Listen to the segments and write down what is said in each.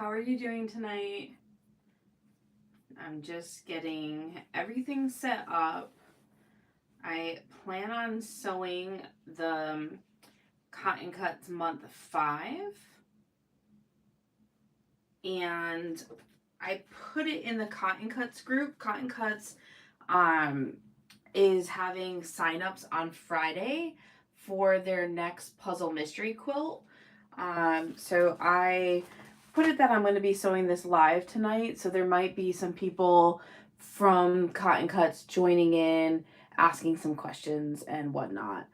how are you doing tonight? I'm just getting everything set up. I plan on sewing the Cotton Cuts month 5, and I put it in the Cotton Cuts group. Cotton Cuts is having signups on Friday for their next puzzle mystery quilt. So I put it that I'm going to be sewing this live tonight, so there might be some people from Cotton Cuts joining in, asking some questions and whatnot.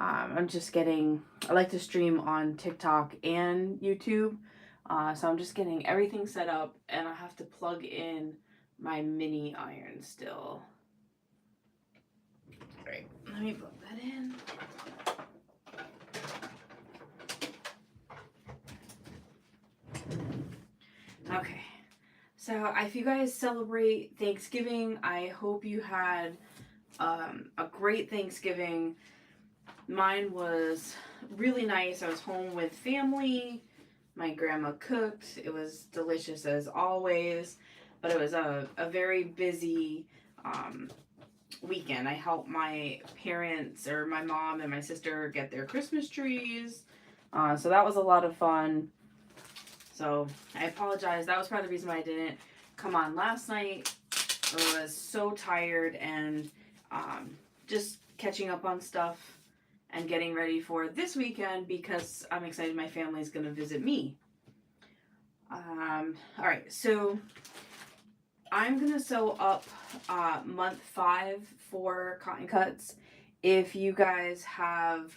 I'm just getting, I like to stream on TikTok and YouTube, so I'm just getting everything set up, and I have to plug in my mini iron still. All right, let me plug that in. Okay, so if you guys celebrate Thanksgiving, I hope you had a great Thanksgiving. Mine was really nice. I was home with family. My grandma cooked. It was delicious as always, but it was a very busy weekend. I helped my parents, or my mom and my sister, get their Christmas trees. So that was a lot of fun. So I apologize. That was part of the reason why I didn't come on last night. I was so tired and just catching up on stuff and getting ready for this weekend because I'm excited my family's going to visit me. All right, so I'm going to sew up month 5 for Cotton Cuts. If you guys have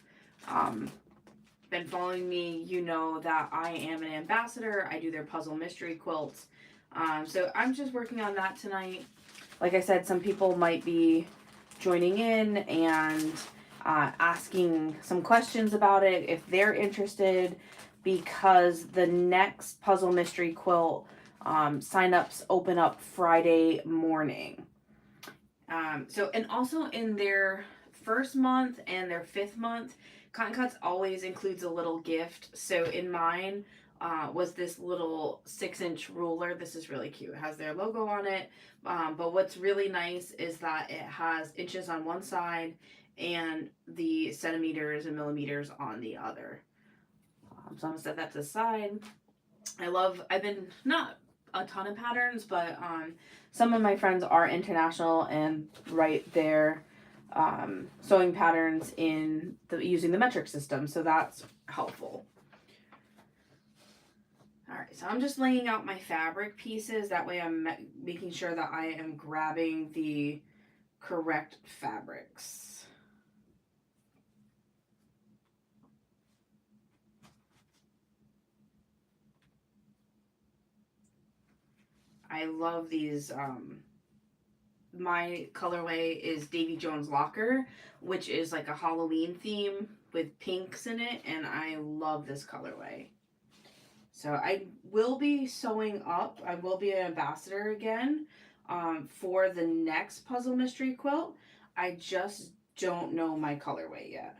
been following me, you know that I am an ambassador. I do their puzzle mystery quilts. So I'm just working on that tonight. Like I said, some people might be joining in and asking some questions about it if they're interested, because the next puzzle mystery quilt signups open up Friday morning. And also in their first month and their 5th month, Cotton Cuts always includes a little gift. So in mine was this little 6-inch ruler. This is really cute. It has their logo on it. But what's really nice is that it has inches on one side and the centimeters and millimeters on the other. So I'm gonna set that to the side. I've been not a ton of patterns, but some of my friends are international and write their sewing patterns using the metric system, so that's helpful. Alright, so I'm just laying out my fabric pieces. That way I'm making sure that I am grabbing the correct fabrics. I love these. My colorway is Davy Jones Locker, which is like a Halloween theme with pinks in it, and I love this colorway. So I will be sewing up. I will be an ambassador again for the next puzzle mystery quilt. I just don't know my colorway yet.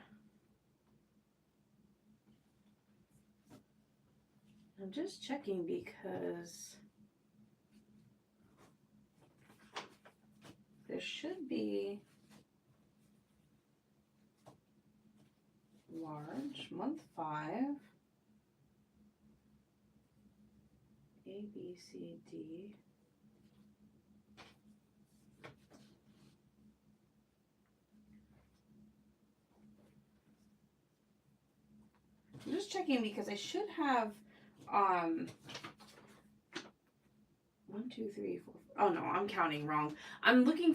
I'm just checking because there should be large, month 5, A, B, C, D. I'm just checking because I should have 1, 2, 3, 4. Oh no, I'm counting wrong. I was looking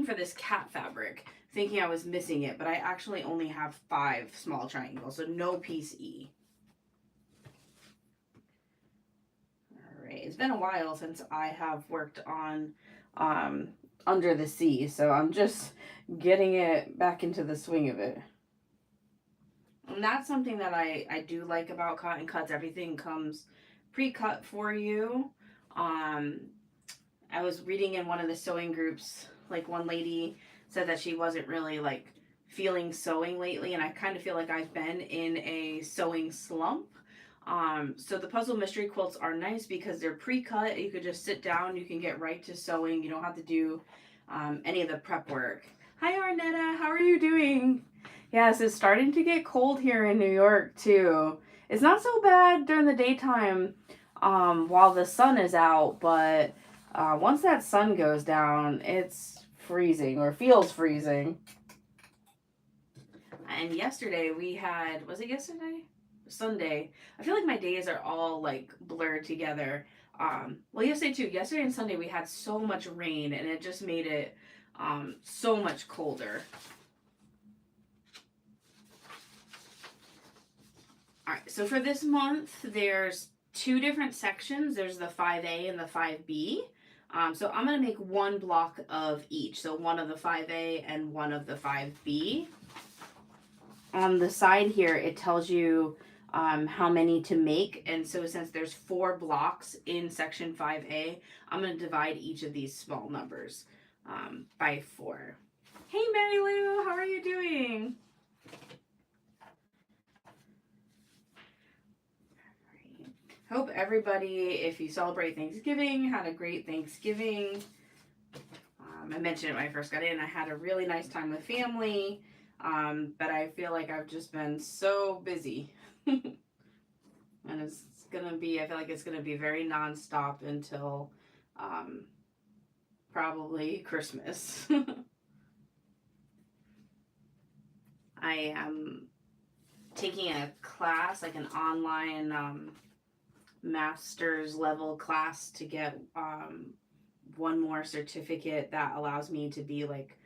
for this cat fabric, thinking I was missing it, but I actually only have 5 small triangles, so no piece E. Alright, it's been a while since I have worked on Under the Sea, so I'm just getting it back into the swing of it. And that's something that I do like about Cotton Cuts. Everything comes pre-cut for you. I was reading in one of the sewing groups, like one lady said that she wasn't really like feeling sewing lately, and I kind of feel like I've been in a sewing slump. So the puzzle mystery quilts are nice because they're pre-cut. You could just sit down, you can get right to sewing. You don't have to do any of the prep work. Hi Arnetta, how are you doing? Yes, it's starting to get cold here in New York too. It's not so bad during the daytime while the sun is out, but once that sun goes down, it's freezing or feels freezing. And yesterday we had, was it yesterday? Sunday. I feel like my days are all like blurred together. Well, yesterday too. Yesterday and Sunday we had so much rain and it just made it so much colder. All right, so for this month, there's two different sections. There's the 5A and the 5B. So I'm going to make one block of each. So one of the 5A and one of the 5B. On the side here, it tells you how many to make. And so since there's 4 blocks in section 5A, I'm going to divide each of these small numbers by 4. Hey, Mary Lou, how are you doing? Hope everybody, if you celebrate Thanksgiving, had a great Thanksgiving. I mentioned it when I first got in. I had a really nice time with family, but I feel like I've just been so busy. And it's going to be, I feel like it's going to be very nonstop until probably Christmas. I am taking a class, like an online master's level class to get one more certificate that allows me to be like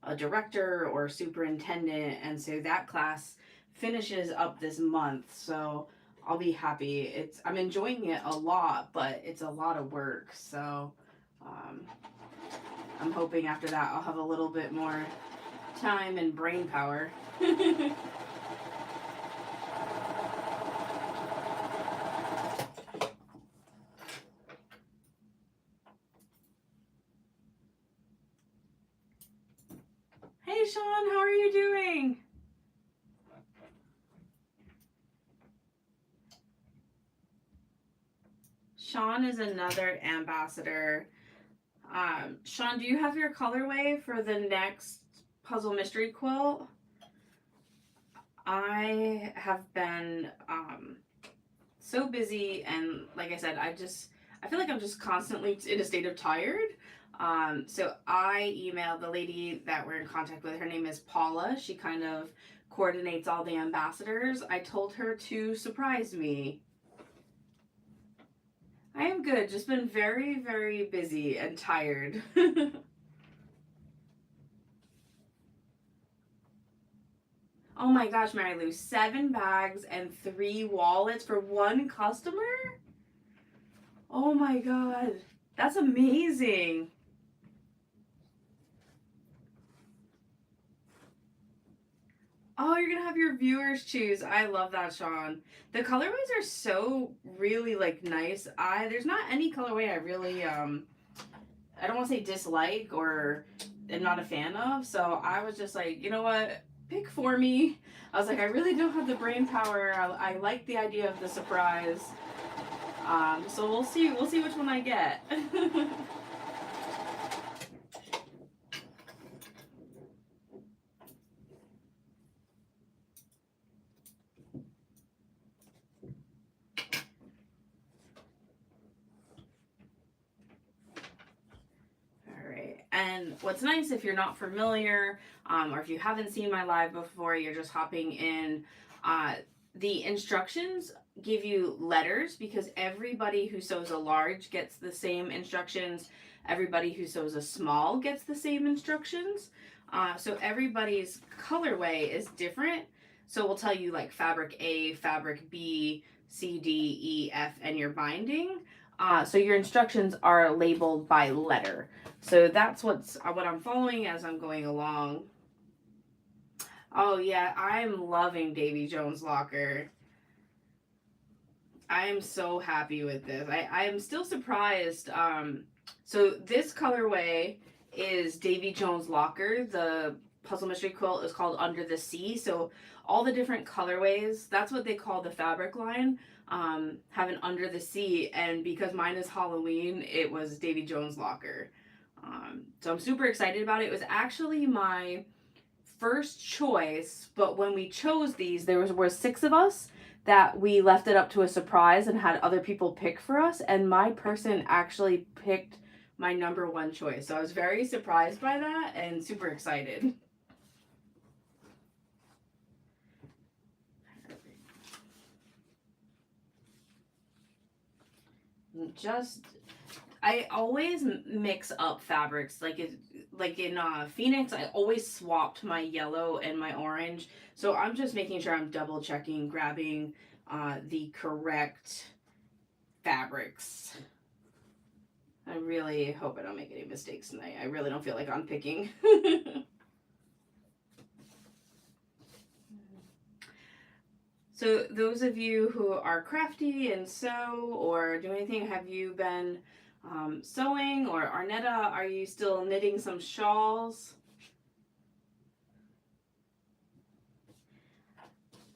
a director or superintendent, and so that class finishes up this month, so I'll be happy. I'm enjoying it a lot, but it's a lot of work, so I'm hoping after that I'll have a little bit more time and brain power. Hey Sean, how are you doing? Sean is another ambassador. Sean, do you have your colorway for the next puzzle mystery quilt? I have been so busy, and like I said, I feel like I'm just constantly in a state of tired. So I emailed the lady that we're in contact with. Her name is Paula. She kind of coordinates all the ambassadors. I told her to surprise me. I am good. Just been very, very busy and tired. Oh my gosh, Mary Lou, 7 bags and 3 wallets for one customer? Oh my god, that's amazing. Oh, you're gonna have your viewers choose. I love that, Sean. The colorways are so really like nice. There's not any colorway I really I don't want to say dislike or am not a fan of. So I was just like, you know what? Pick for me. I was like, I really don't have the brain power. I like the idea of the surprise. So we'll see which one I get. And what's nice, if you're not familiar, or if you haven't seen my live before, you're just hopping in, the instructions give you letters because everybody who sews a large gets the same instructions. Everybody who sews a small gets the same instructions. So everybody's colorway is different. So we'll tell you like fabric A, fabric B, C, D, E, F, and your binding. So your instructions are labeled by letter. So that's what I'm following as I'm going along. Oh yeah, I'm loving Davy Jones Locker. I am so happy with this. I am still surprised. So this colorway is Davy Jones Locker. The puzzle mystery quilt is called Under the Sea. So all the different colorways, that's what they call the fabric line. have an under the seat, and because mine is Halloween, it was Davy Jones' locker. So I'm super excited about it. It was actually my first choice, but when we chose these, were 6 of us that we left it up to a surprise and had other people pick for us, and my person actually picked my number 1 choice. So I was very surprised by that and super excited. I always mix up fabrics. Like in Phoenix, I always swapped my yellow and my orange. So I'm just making sure I'm double checking, grabbing the correct fabrics. I really hope I don't make any mistakes tonight. I really don't feel like unpicking. So those of you who are crafty and sew or do anything, have you been sewing? Or Arnetta, are you still knitting some shawls?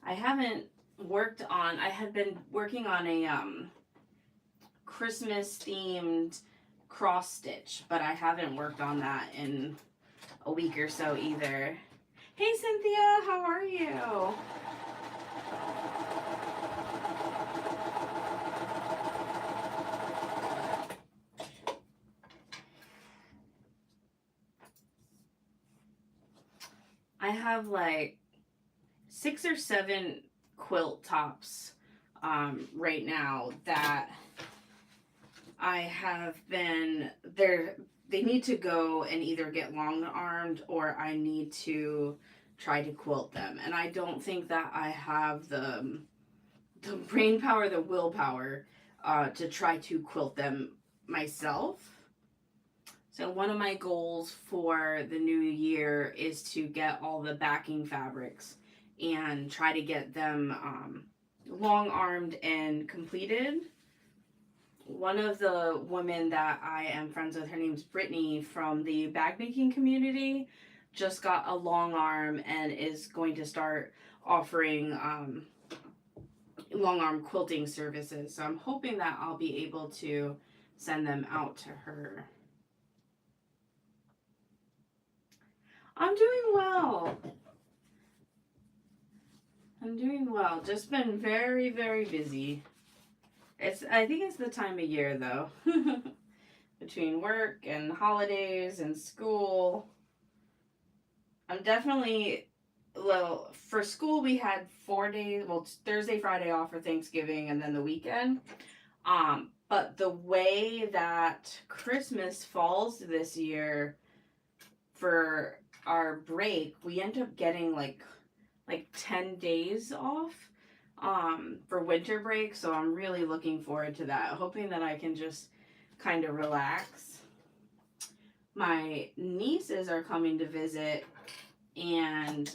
I haven't worked on, I had been working on a Christmas themed cross stitch, but I haven't worked on that in a week or so either. Hey Cynthia, how are you? I have like 6 or 7 quilt tops right now that I have been there. They need to go and either get long armed or I need to try to quilt them. And I don't think that I have the brain power, the willpower to try to quilt them myself. So one of my goals for the new year is to get all the backing fabrics and try to get them long-armed and completed. One of the women that I am friends with, her name's Brittany from the bag making community, just got a long arm and is going to start offering long arm quilting services. So I'm hoping that I'll be able to send them out to her. I'm doing well. I'm doing well. Just been very, very busy. I think it's the time of year though. Between work and holidays and school. I'm definitely, well, for school we had 4 days, well, Thursday, Friday off for Thanksgiving and then the weekend. But the way that Christmas falls this year for our break, we end up getting like 10 days off for winter break, so I'm really looking forward to that, hoping that I can just kind of relax. My nieces are coming to visit, and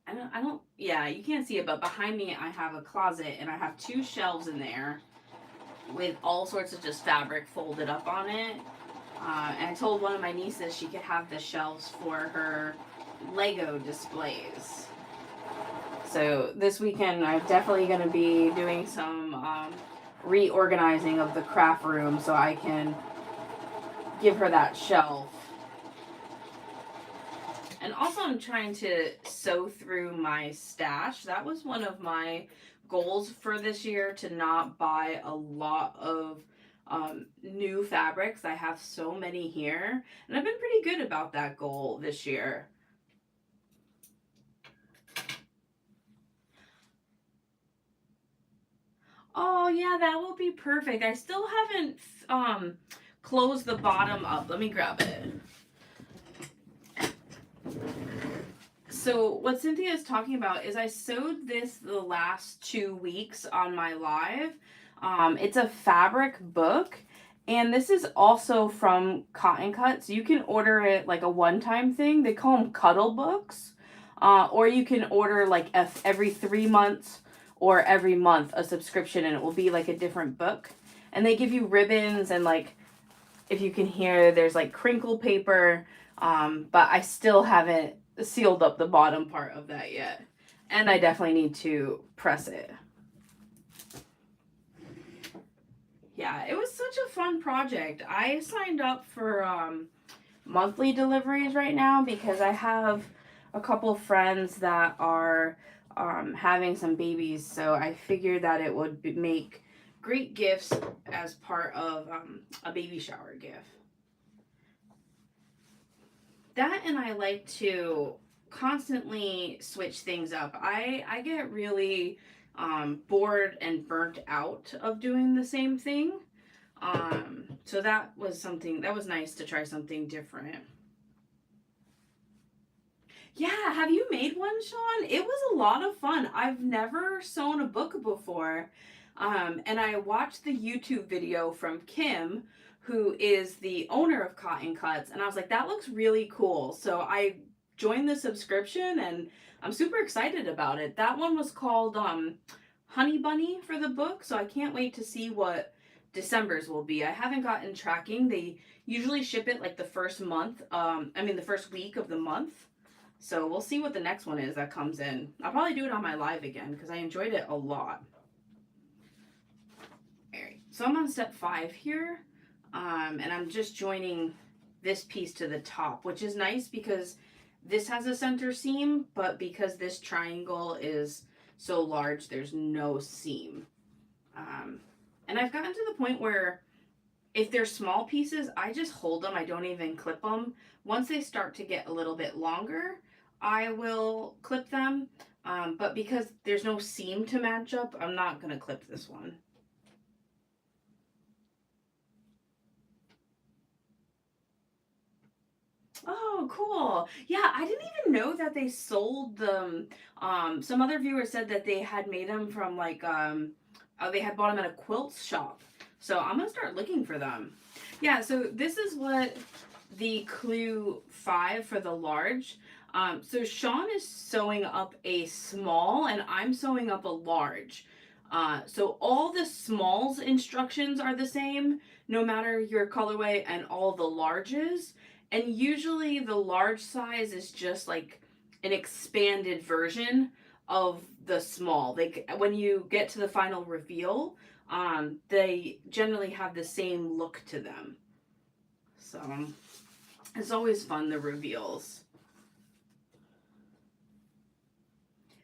I don't yeah, you can't see it, but behind me I have a closet and I have 2 shelves in there with all sorts of just fabric folded up on it. And I told one of my nieces she could have the shelves for her Lego displays. So this weekend I'm definitely going to be doing some reorganizing of the craft room so I can give her that shelf. And also I'm trying to sew through my stash. That was one of my goals for this year, to not buy a lot of new fabrics. I have so many here, and I've been pretty good about that goal this year. Oh yeah, that will be perfect. I still haven't closed the bottom up. Let me grab it. So what Cynthia is talking about is I sewed this the last 2 weeks on my live. It's a fabric book, and this is also from Cotton Cuts. You can order it like a one-time thing. They call them cuddle books. Or you can order like every 3 months or every month a subscription, and it will be like a different book. And they give you ribbons, and like, if you can hear, there's like crinkle paper. But I still haven't sealed up the bottom part of that yet. And I definitely need to press it. Yeah, it was such a fun project. I signed up for monthly deliveries right now because I have a couple friends that are having some babies, so I figured that it would make great gifts as part of a baby shower gift. That, and I like to constantly switch things up. I get really bored and burnt out of doing the same thing. So that was something that was nice to try something different. Yeah, have you made one, Sean? It was a lot of fun. I've never sewn a book before. And I watched the YouTube video from Kim, who is the owner of Cotton Cuts, and I was like, that looks really cool. So I joined the subscription and I'm super excited about it. That one was called Honey Bunny for the book, so I can't wait to see what December's will be. I haven't gotten tracking. They usually ship it like the first month, the first week of the month. So we'll see what the next one is that comes in. I'll probably do it on my live again because I enjoyed it a lot. Alright, so I'm on step 5 here. And I'm just joining this piece to the top, which is nice because this has a center seam, but because this triangle is so large, there's no seam. And I've gotten to the point where if they're small pieces, I just hold them. I don't even clip them. Once they start to get a little bit longer, I will clip them. But because there's no seam to match up, I'm not going to clip this one. Oh, cool. Yeah, I didn't even know that they sold them. Some other viewers said that they had made them from they had bought them at a quilt shop. So I'm gonna start looking for them. Yeah, so this is what the clue 5 for the large. So Sean is sewing up a small and I'm sewing up a large. So all the smalls instructions are the same, no matter your colorway, and all the larges. And usually the large size is just like an expanded version of the small. When you get to the final reveal, they generally have the same look to them. So it's always fun, the reveals.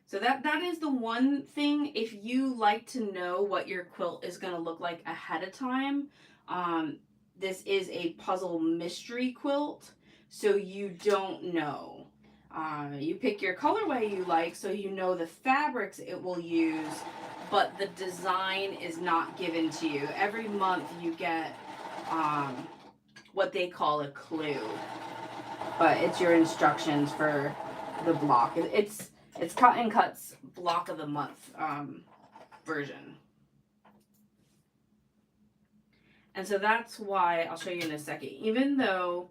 So that is the one thing, if you like to know what your quilt is going to look like ahead of time, this is a puzzle mystery quilt, so you don't know. You pick your colorway you like, so you know the fabrics it will use, but the design is not given to you. Every month you get what they call a clue, but it's your instructions for the block. It's Cotton Cuts block of the month version. And so that's why, I'll show you in a second, even though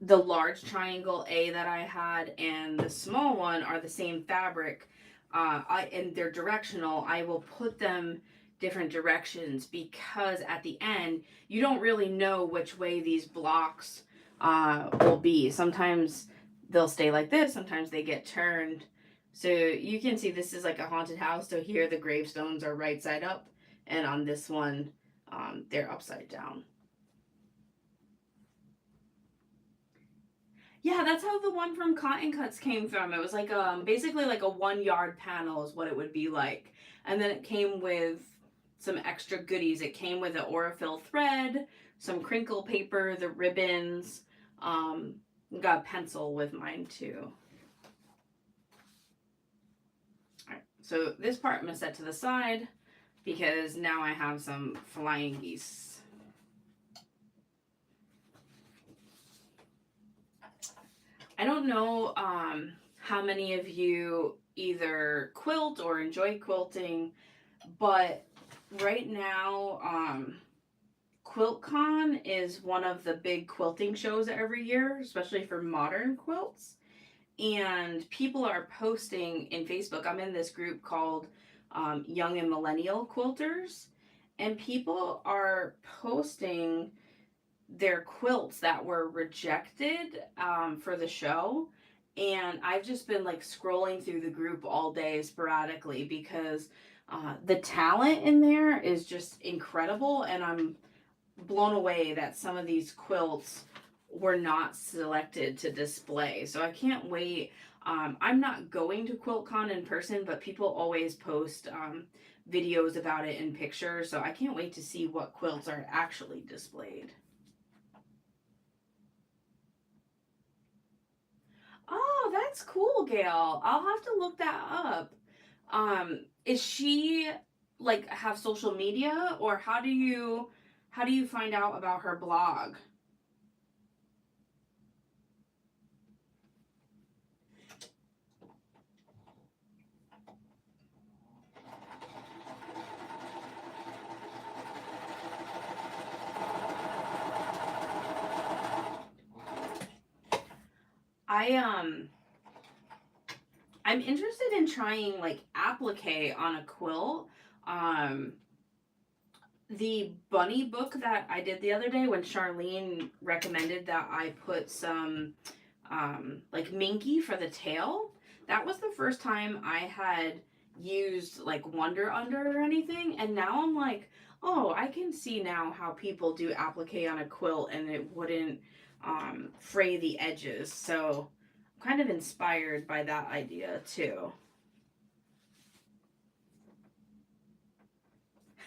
the large triangle A that I had and the small one are the same fabric, and they're directional, I will put them different directions because at the end, you don't really know which way these blocks will be. Sometimes they'll stay like this, sometimes they get turned. So you can see this is like a haunted house. So here the gravestones are right side up, and on this one, they're upside down. Yeah, that's how the one from Cotton Cuts came from. It was like basically like a 1 yard panel is what it would be like. And then it came with some extra goodies. It came with an Aurifil thread, some crinkle paper, the ribbons. Got a pencil with mine too. Alright, so this part I'm going to set to the side because now I have some flying geese. I don't know how many of you either quilt or enjoy quilting, but right now, QuiltCon is one of the big quilting shows every year, especially for modern quilts. And people are posting in Facebook. I'm in this group called Young and Millennial Quilters, and people are posting their quilts that were rejected for the show. And I've just been like scrolling through the group all day sporadically because The talent in there is just incredible, and I'm blown away that some of these quilts were not selected to display. So I can't wait. I'm not going to QuiltCon in person, but people always post videos about it in pictures. So I can't wait to see what quilts are actually displayed. Oh, that's cool, Gail. I'll have to look that up. Is she like have social media, or how do you find out about her blog? I I'm interested in trying like applique on a quilt. Um the bunny book that I did the other day, when Charlene recommended that I put some like minky for the tail, that was the first time I had used like Wonder Under or anything, and now I'm like, oh, I can see now how people do applique on a quilt and it wouldn't fray the edges. So I'm kind of inspired by that idea too.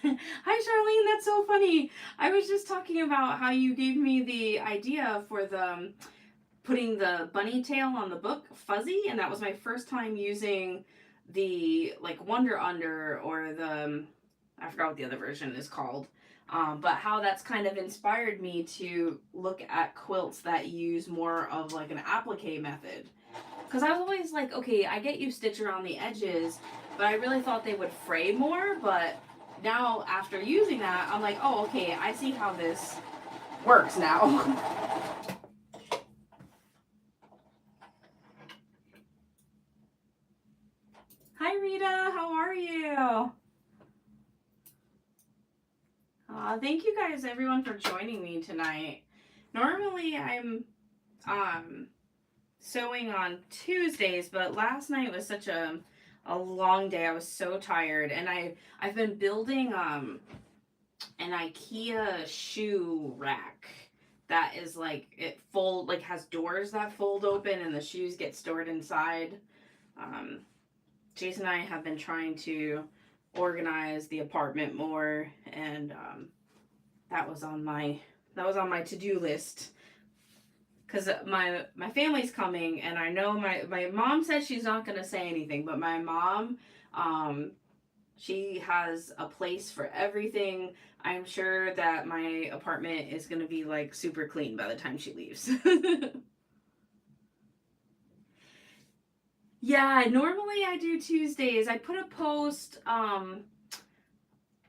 Hi, Charlene. That's so funny. I was just talking about how you gave me the idea for the putting the bunny tail on the book fuzzy, and that was my first time using the like Wonder Under or the I forgot what the other version is called. But how that's kind of inspired me to look at quilts that use more of like an applique method. Because I was always like, okay, I get you stitch around the edges, but I really thought they would fray more. But now, after using that, I'm like, oh, okay, I see how this works now. Hi, Rita. How are you? Thank you guys, everyone, for joining me tonight. Normally, I'm um, sewing on Tuesdays, but last night was such a long day. I was so tired, and I've been building an IKEA shoe rack that is like has doors that fold open and the shoes get stored inside. Um, Jason and I have been trying to organize the apartment more, and that was on my to-do list, because my family's coming, and I know my mom says she's not going to say anything, but my mom, she has a place for everything. I'm sure that my apartment is going to be like super clean by the time she leaves. Yeah, normally I do Tuesdays. I put a post,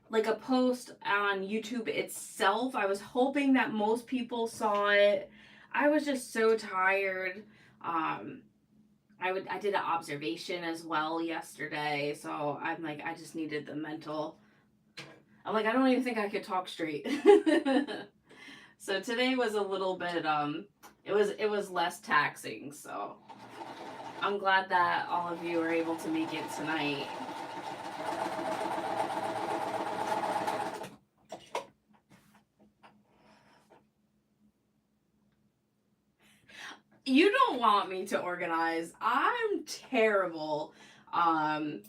like a post on YouTube itself. I was hoping that most people saw it. I was just so tired. Um, I did an observation as well yesterday, so I'm like, I just needed the mental. I'm like, I don't even think I could talk straight. So today was a little bit it was less taxing, so I'm glad that all of you are able to make it tonight. You don't want me to organize. I'm terrible. Um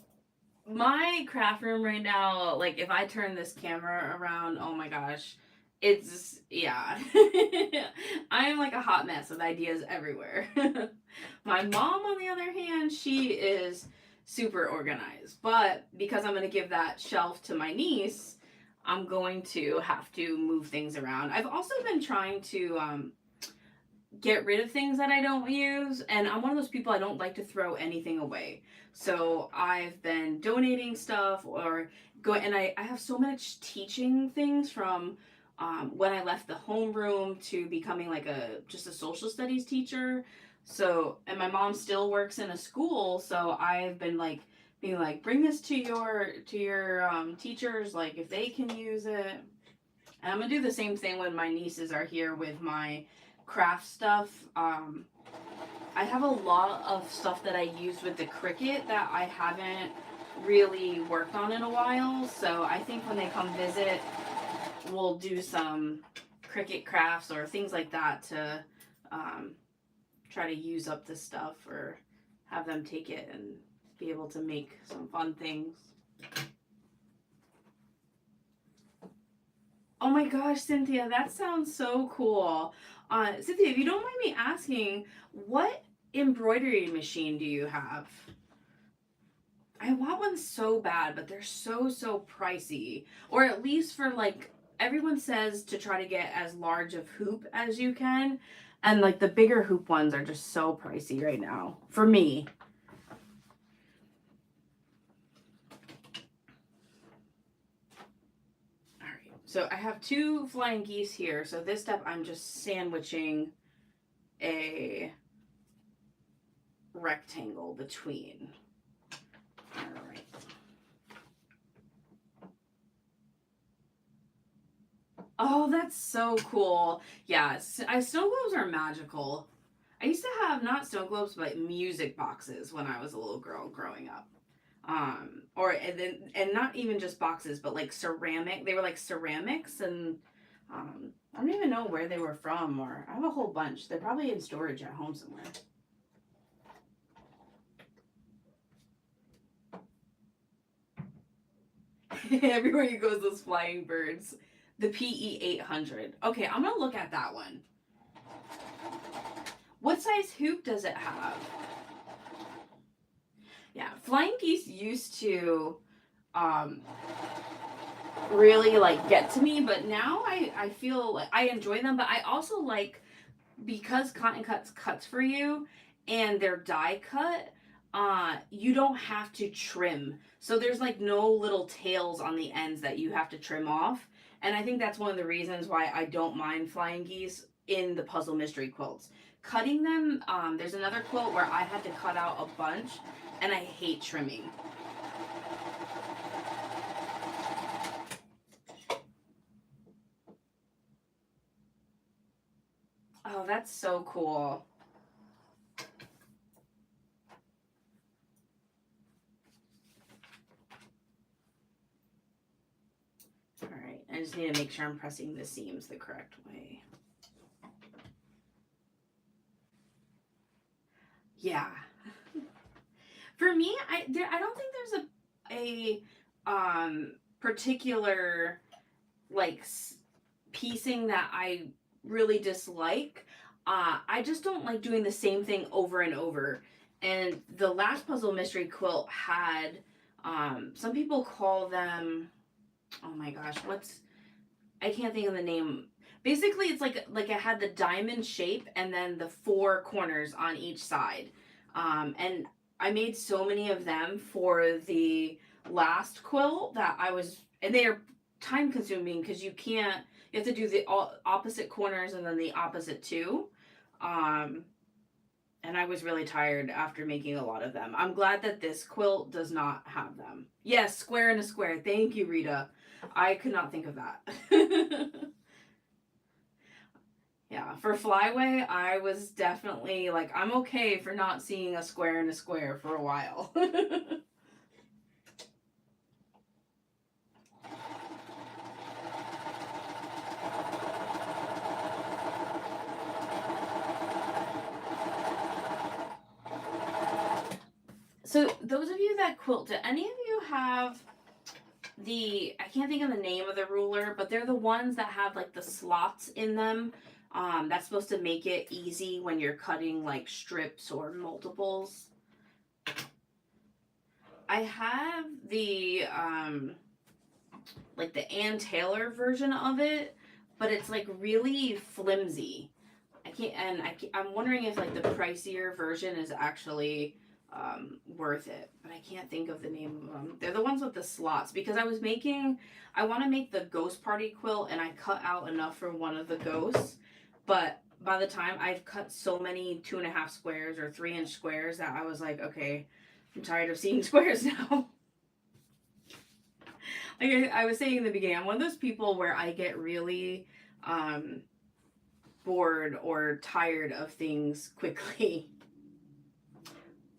my craft room right now, like if I turn this camera around, oh my gosh. It's yeah. I am like a hot mess with ideas everywhere. My mom, on the other hand, she is super organized. But because I'm going to give that shelf to my niece, I'm going to have to move things around. I've also been trying to get rid of things that I don't use, and I'm one of those people, I don't like to throw anything away. So I've been donating stuff or and I have so much teaching things from when I left the homeroom to becoming like just a social studies teacher. So, and my mom still works in a school, so I've been like being like, bring this to your teachers, like if they can use it. And I'm gonna do the same thing when my nieces are here with my craft stuff. I have a lot of stuff that I use with the Cricut that I haven't really worked on in a while. So I think when they come visit, we'll do some Cricut crafts or things like that to try to use up this stuff or have them take it and be able to make some fun things. Oh my gosh, Cynthia, that sounds so cool. Cynthia, if you don't mind me asking, what embroidery machine do you have? I want one so bad, but they're so pricey. Or at least for like, everyone says to try to get as large of hoop as you can. And like the bigger hoop ones are just so pricey right now for me. All right, so I have 2 flying geese here. So this step I'm just sandwiching a rectangle between. All right. Oh, that's so cool. Yeah, snow globes are magical. I used to have not snow globes, but music boxes when I was a little girl growing up. Or and not even just boxes, but like ceramic. They were like ceramics, and I don't even know where they were from. Or I have a whole bunch. They're probably in storage at home somewhere. Everywhere you go, those flying birds. The PE 800. Okay, I'm gonna look at that one. What size hoop does it have? Yeah, flying geese used to really like get to me, but now I feel like I enjoy them, but I also like, because Cotton cuts for you and they're die cut, you don't have to trim. So there's like no little tails on the ends that you have to trim off. And I think that's one of the reasons why I don't mind flying geese in the puzzle mystery quilts. Cutting them, there's another quilt where I had to cut out a bunch and I hate trimming. Oh, that's so cool. All right, I just need to make sure I'm pressing the seams the correct way. Yeah. For me, I don't think there's a particular like piecing that I really dislike. I just don't like doing the same thing over and over. And the last puzzle mystery quilt had some people call them, oh my gosh, I can't think of the name. Basically, it's like it had the diamond shape and then the 4 corners on each side. And I made so many of them for the last quilt and they are time consuming because you have to do the opposite corners and then the opposite 2. And I was really tired after making a lot of them. I'm glad that this quilt does not have them. Yes, square and a square. Thank you, Rita. I could not think of that. Yeah, for Flyway, I was definitely like, I'm okay for not seeing a square and a square for a while. So those of you that quilt, do any of you have I can't think of the name of the ruler, but they're the ones that have like the slots in them. That's supposed to make it easy when you're cutting like strips or multiples. I have the like the Ann Taylor version of it, but it's like really flimsy. I'm wondering if like the pricier version is actually worth it, but I can't think of the name of them. They're the ones with the slots, because I want to make the ghost party quilt, and I cut out enough for one of the ghosts, but by the time I've cut so many 2.5 squares or 3-inch squares that I was like, okay, I'm tired of seeing squares now. Like I was saying in the beginning, I'm one of those people where I get really bored or tired of things quickly.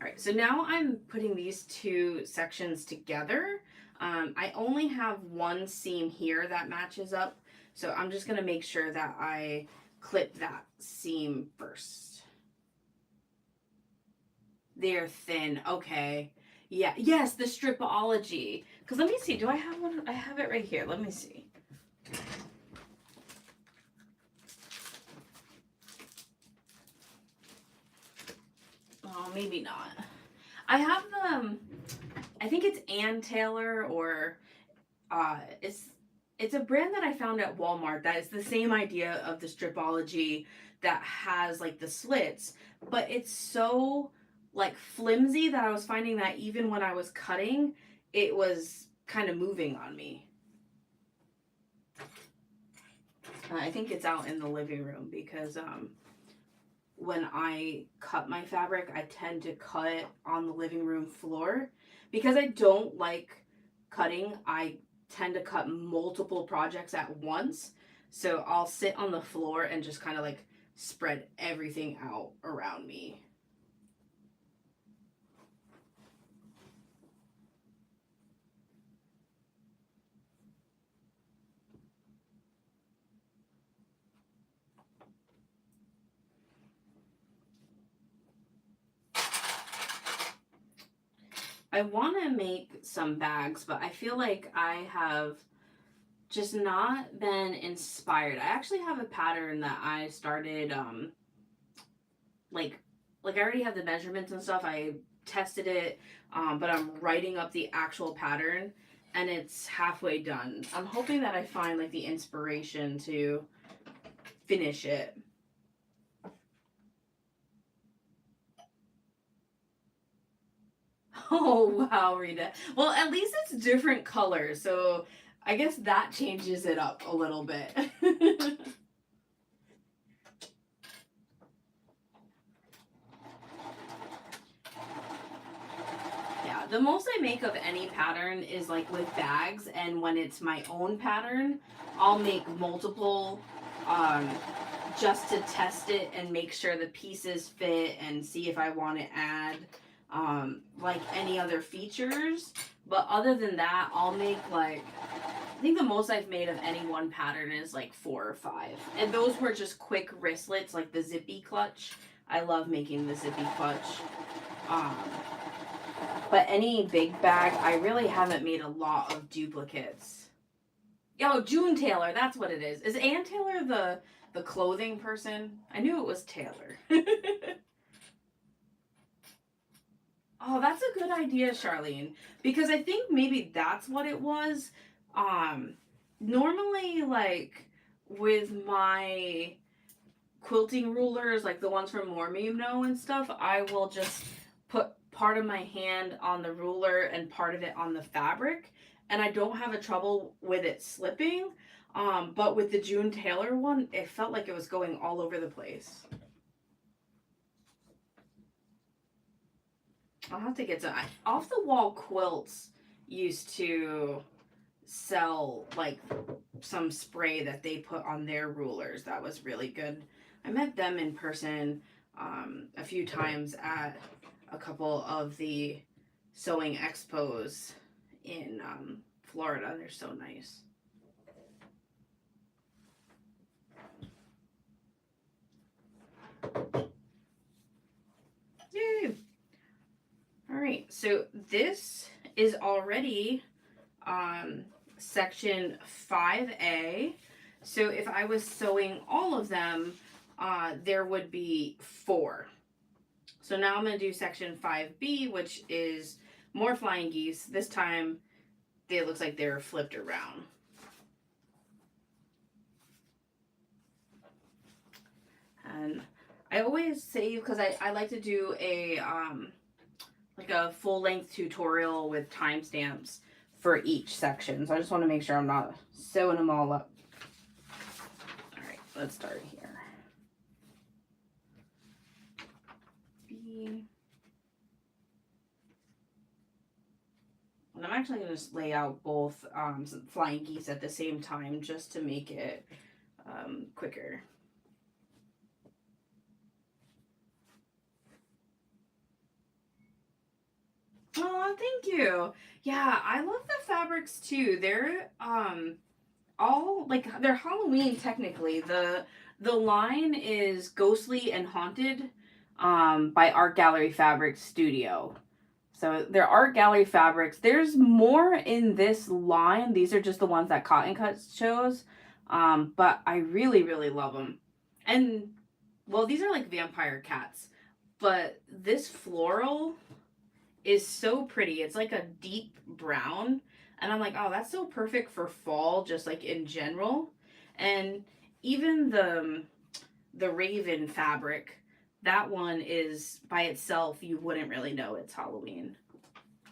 All right, so now I'm putting these two sections together. I only have one seam here that matches up, so I'm just gonna make sure that I clip that seam first. They're thin, okay. Yeah, yes, the stripology. Because let me see, do I have one? I have it right here, let me see. Oh, maybe not. I have the, I think it's Ann Taylor, or it's a brand that I found at Walmart that is the same idea of the stripology that has like the slits, but it's so like flimsy that I was finding that even when I was cutting, it was kind of moving on me. I think it's out in the living room because when I cut my fabric, I tend to cut on the living room floor because I don't like cutting. I tend to cut multiple projects at once. So I'll sit on the floor and just kind of like spread everything out around me. I want to make some bags, but I feel like I have just not been inspired. I actually have a pattern that I started like I already have the measurements and stuff. I tested it, but I'm writing up the actual pattern and it's halfway done. I'm hoping that I find like the inspiration to finish it. Oh wow, Rita. Well, at least it's different colors, so I guess that changes it up a little bit. Yeah, the most I make of any pattern is like with bags, and when it's my own pattern, I'll make multiple um, just to test it and make sure the pieces fit and see if I want to add like any other features. But other than that, I'll make like, I think the most I've made of any one pattern is like 4 or 5. And those were just quick wristlets, like the zippy clutch. I love making the zippy clutch. Um, but any big bag, I really haven't made a lot of duplicates. Oh, June Taylor, that's what it is. Is Ann Taylor the clothing person? I knew it was Taylor. Oh, that's a good idea, Charlene. Because I think maybe that's what it was. Normally, like with my quilting rulers, like the ones from Mormino and stuff, I will just put part of my hand on the ruler and part of it on the fabric, and I don't have a trouble with it slipping. But with the June Taylor one, it felt like it was going all over the place. I'll have to get some. Off the Wall Quilts used to sell like some spray that they put on their rulers that was really good. I met them in person a few times at a couple of the sewing expos in Florida. They're so nice. Yay! All right, so this is already section 5A. So if I was sewing all of them, there would be 4. So now I'm going to do section 5B, which is more flying geese. This time, it looks like they're flipped around. And I always save, because I like to do a like a full-length tutorial with timestamps for each section. So I just want to make sure I'm not sewing them all up. All right, let's start here. B. And I'm actually going to just lay out both flying geese at the same time just to make it quicker. Oh, thank you. Yeah, I love the fabrics too. They're all like they're Halloween technically. The line is Ghostly and Haunted by Art Gallery Fabric Studio. So they're art gallery fabrics. There's more in this line. These are just the ones that Cotton Cuts chose. But I really, really love them. And, well, these are like vampire cats. But this floral is so pretty. It's like a deep brown. And I'm like, oh, that's so perfect for fall, just like in general. And even the raven fabric, that one is by itself, you wouldn't really know it's Halloween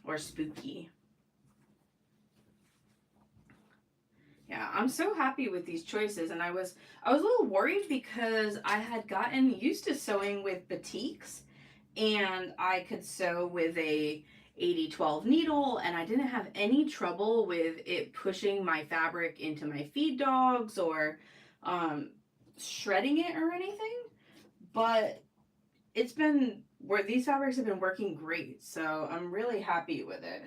or spooky. Yeah, I'm so happy with these choices, and I was a little worried because I had gotten used to sewing with batiks, and I could sew with a 80-12 needle, and I didn't have any trouble with it pushing my fabric into my feed dogs or um, shredding it or anything. But it's been where these fabrics have been working great, so I'm really happy with it.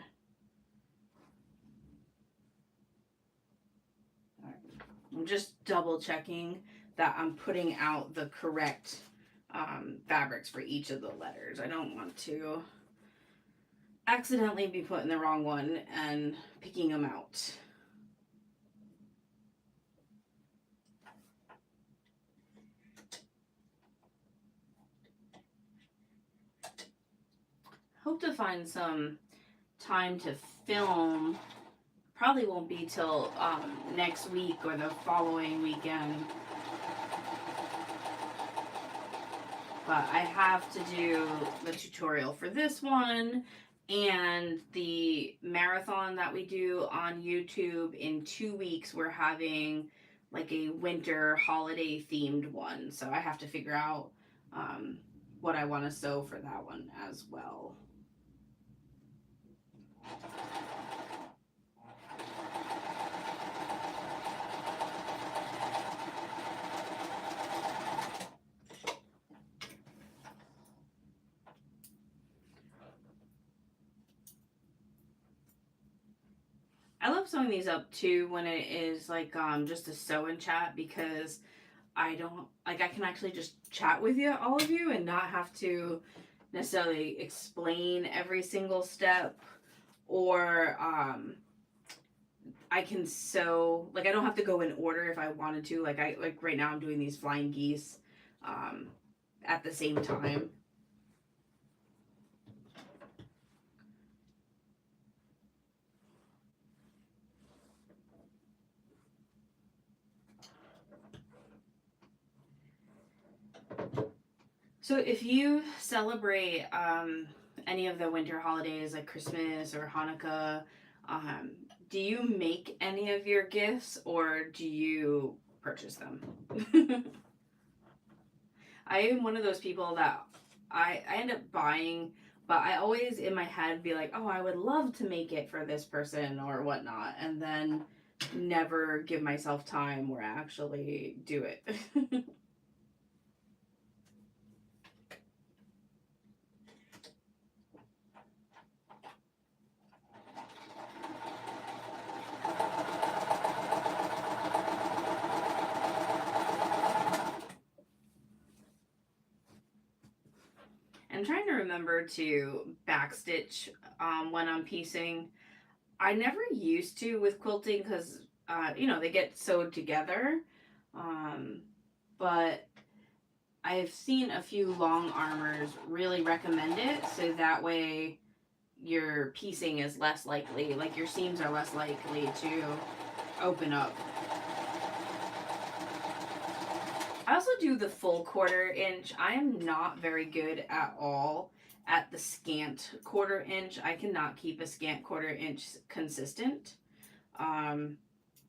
I'm just double checking that I'm putting out the correct fabrics for each of the letters. I don't want to accidentally be putting the wrong one and picking them out. Hope to find some time to film. Probably won't be till next week or the following weekend. But I have to do the tutorial for this one and the marathon that we do on YouTube in 2 weeks. We're having like a winter holiday themed one. So I have to figure out what I want to sew for that one as well. I love sewing these up too when it is like just a sew and chat, because I don't like I can actually just chat with you, all of you, and not have to necessarily explain every single step, or I can sew like I don't have to go in order if I wanted to. Like right now I'm doing these flying geese um, at the same time. So if you celebrate any of the winter holidays like Christmas or Hanukkah, um, do you make any of your gifts or do you purchase them? I am one of those people that I end up buying, but I always in my head be like, oh, I would love to make it for this person or whatnot, and then never give myself time or actually do it. I'm trying to remember to backstitch when I'm piecing. I never used to with quilting because, they get sewed together. Um, but I've seen a few long armors really recommend it, so that way your piecing is less likely, like your seams are less likely to open up. I also do the full 1/4 inch. I am not very good at all at the scant 1/4 inch. I cannot keep a scant 1/4 inch consistent. Um,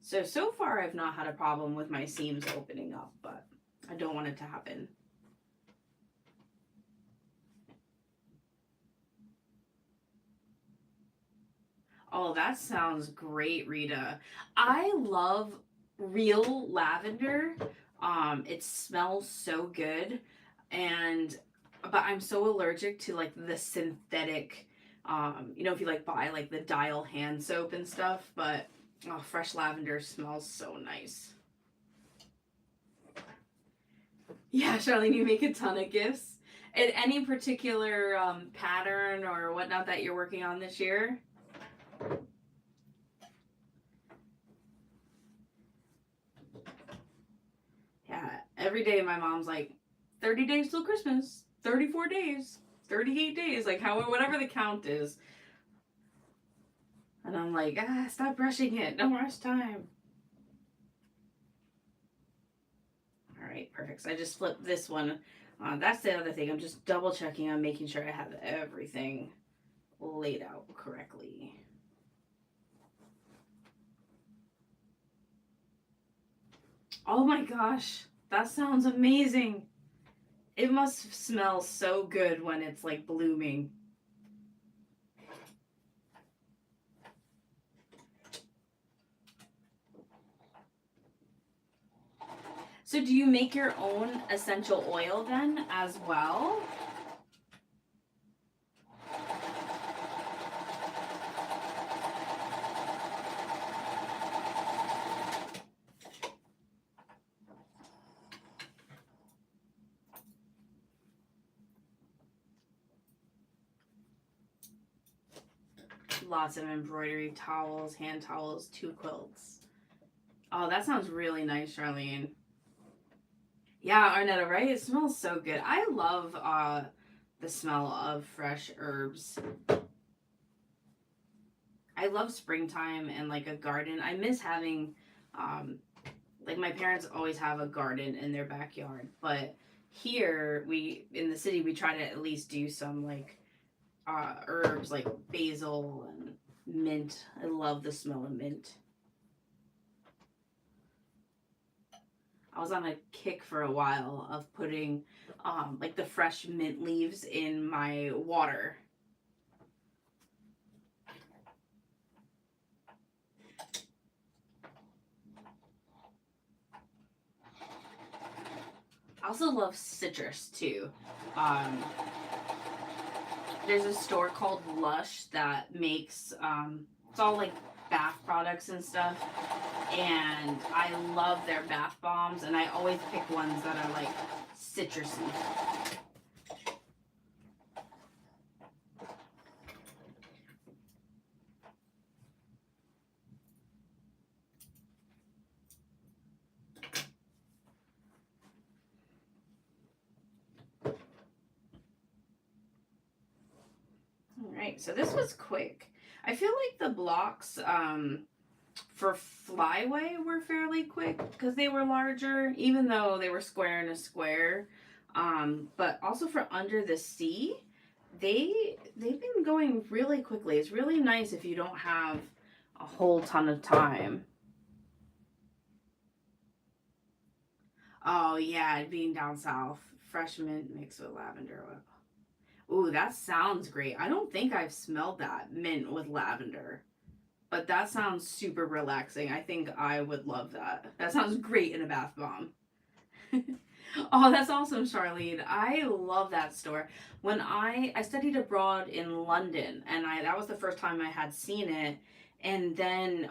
so far I've not had a problem with my seams opening up, but I don't want it to happen. Oh, that sounds great, Rita. I love real lavender. It smells so good, and but I'm so allergic to like the synthetic You know, if you like buy like the Dial hand soap and stuff, but oh, fresh lavender smells so nice. Yeah, Charlene, you make a ton of gifts. And any particular pattern or whatnot that you're working on this year? Yeah, every day my mom's like, 30 days till Christmas, 34 days, 38 days, like whatever the count is. And I'm like, stop rushing it. No rush time. All right, perfect. So I just flipped this one. That's the other thing. I'm just double checking on making sure I have everything laid out correctly. Oh my gosh, that sounds amazing. It must smell so good when it's like blooming. So do you make your own essential oil then as well? Lots of embroidery, towels, hand towels, 2 quilts. Oh, that sounds really nice, Charlene. Yeah, Arnetta, right? It smells so good. I love the smell of fresh herbs. I love springtime and like a garden. I miss having, like my parents always have a garden in their backyard, but here in the city we try to at least do some like herbs like basil and mint. I love the smell of mint. I was on a kick for a while of putting like the fresh mint leaves in my water. I also love citrus too. There's a store called Lush that makes it's all like bath products and stuff, and I love their bath bombs, and I always pick ones that are like citrusy. All right, so this was quick. I feel like the blocks for flyway were fairly quick because they were larger, even though they were square in a square. But also for under the sea, they've been going really quickly. It's really nice if you don't have a whole ton of time. Oh yeah, being down south, fresh mint mixed with lavender oil. Ooh, that sounds great. I don't think I've smelled that mint with lavender. But that sounds super relaxing. I think I would love that. That sounds great in a bath bomb. Oh, that's awesome, Charlene. I love that store. When I studied abroad in London, and that was the first time I had seen it. And then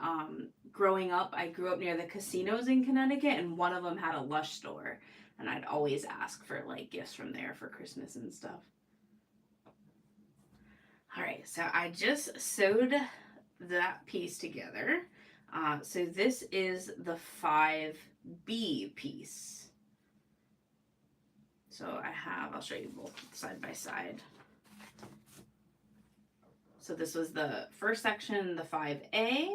growing up, I grew up near the casinos in Connecticut, and one of them had a Lush store, and I'd always ask for like gifts from there for Christmas and stuff. All right, so I just sewed that piece together. So this is the 5B piece. So I'll show you both side by side. So this was the first section, the 5A,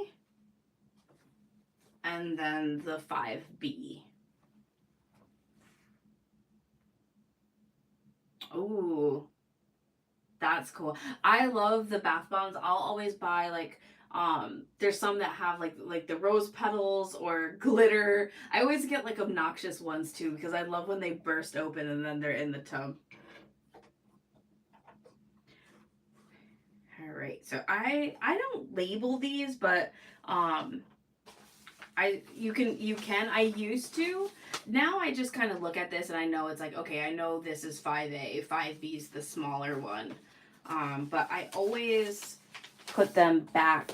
and then the 5B. Ooh, that's cool. I love the bath bombs. I'll always buy like there's some that have like the rose petals or glitter. I always get like obnoxious ones too because I love when they burst open and then they're in the tub. All right, so I don't label these, but you can. I used to. Now I just kind of look at this and I know it's like, okay, I know this is 5A, 5B is the smaller one. But I always put them back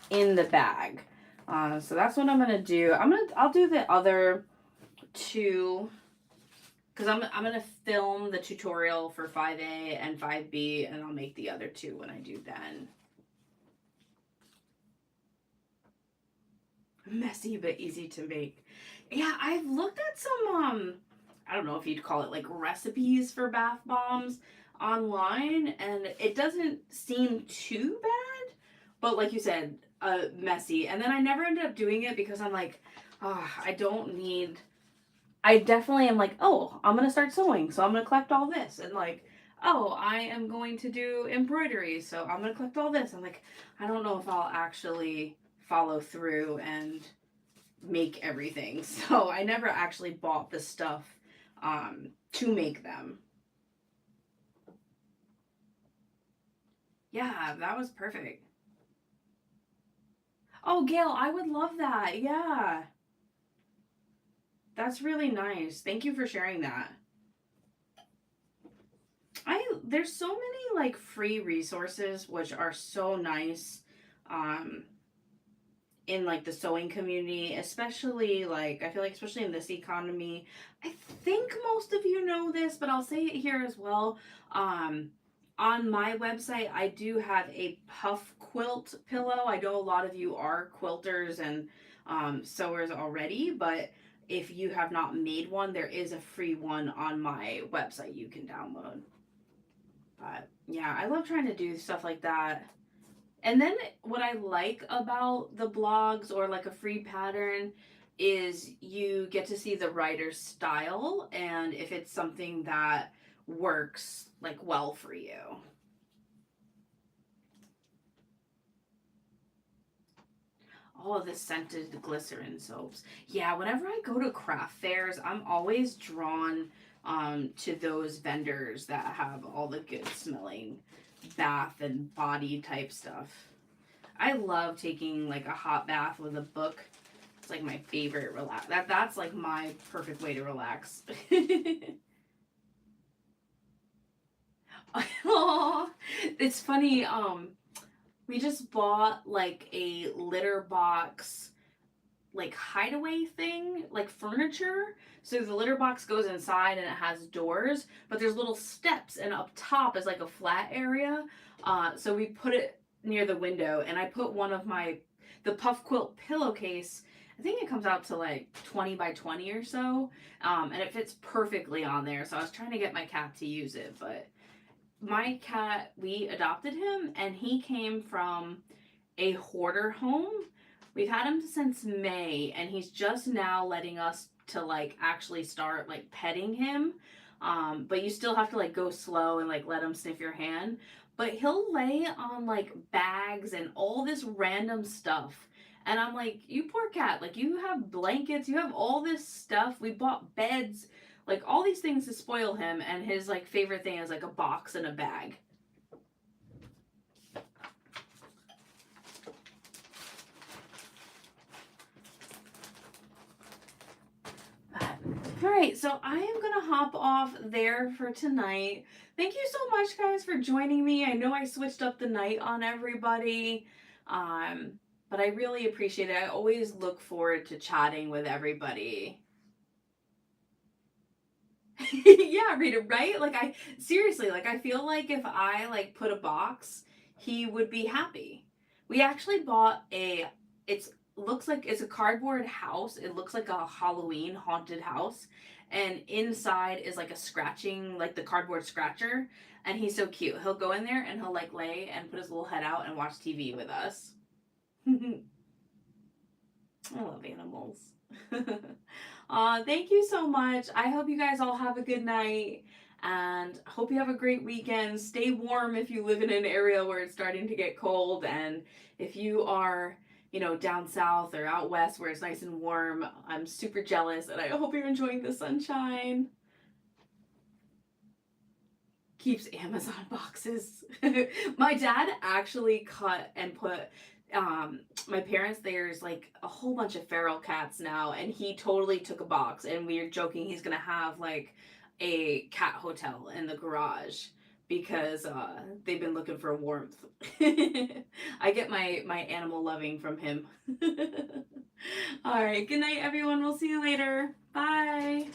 in the bag. So that's what I'm gonna do. I'll do the other two because I'm gonna film the tutorial for 5A and 5B, and I'll make the other two when I do then. Messy but easy to make. Yeah, I've looked at some I don't know if you'd call it like recipes for bath bombs online, and it doesn't seem too bad, but like you said, messy. And then I never ended up doing it because I'm like, oh, I definitely am like, oh, I'm gonna start sewing, so I'm gonna collect all this, and like, oh, I am going to do embroidery, so I'm gonna collect all this. I'm like, I don't know if I'll actually follow through and make everything. So I never actually bought the stuff to make them. Yeah, that was perfect. Oh, Gail, I would love that. Yeah. That's really nice. Thank you for sharing that. There's so many like free resources which are so nice um in like the sewing community, especially like I feel like especially in this economy. I think most of you know this, but I'll say it here as well. Um on my website, I do have a puff quilt pillow. I know a lot of you are quilters and sewers already, but if you have not made one, there is a free one on my website you can download. But yeah, I love trying to do stuff like that. And then what I like about the blogs or like a free pattern is you get to see the writer's style and if it's something that works like well for you. Oh, the scented glycerin soaps. Yeah, whenever I go to craft fairs, I'm always drawn to those vendors that have all the good smelling bath and body type stuff. I love taking like a hot bath with a book. It's like my favorite relax. That's like my perfect way to relax. Oh, it's funny. We just bought like a litter box like hideaway thing, like furniture. So the litter box goes inside and it has doors, but there's little steps, and up top is like a flat area. So we put it near the window, and I put the puff quilt pillowcase. I think it comes out to like 20 by 20 or so, and it fits perfectly on there. So I was trying to get my cat to use it, but my cat, we adopted him, and he came from a hoarder home. We've had him since May, and he's just now letting us to like actually start like petting him. But you still have to like go slow and like let him sniff your hand. But he'll lay on like bags and all this random stuff. And I'm like, you poor cat, like you have blankets, you have all this stuff. We bought beds, like all these things to spoil him, and his like favorite thing is like a box and a bag. All right, so I am going to hop off there for tonight. Thank you so much, guys, for joining me. I know I switched up the night on everybody, but I really appreciate it. I always look forward to chatting with everybody. Yeah, Rita, right? Like seriously, like I feel like if I like put a box, he would be happy. We actually bought it's looks like it's a cardboard house. It looks like a Halloween haunted house, and inside is like a scratching, like the cardboard scratcher, and he's so cute. He'll go in there and he'll like lay and put his little head out and watch TV with us. I love animals. Thank you so much. I hope you guys all have a good night, and hope you have a great weekend. Stay warm if you live in an area where it's starting to get cold, and if you are, down south or out west where it's nice and warm, I'm super jealous, and I hope you're enjoying the sunshine. Keeps Amazon boxes. My dad actually cut and put my parents, there's like a whole bunch of feral cats now, and he totally took a box, and we are joking he's gonna have like a cat hotel in the garage. because they've been looking for warmth. I get my animal loving from him. All right, good night, everyone. We'll see you later. Bye.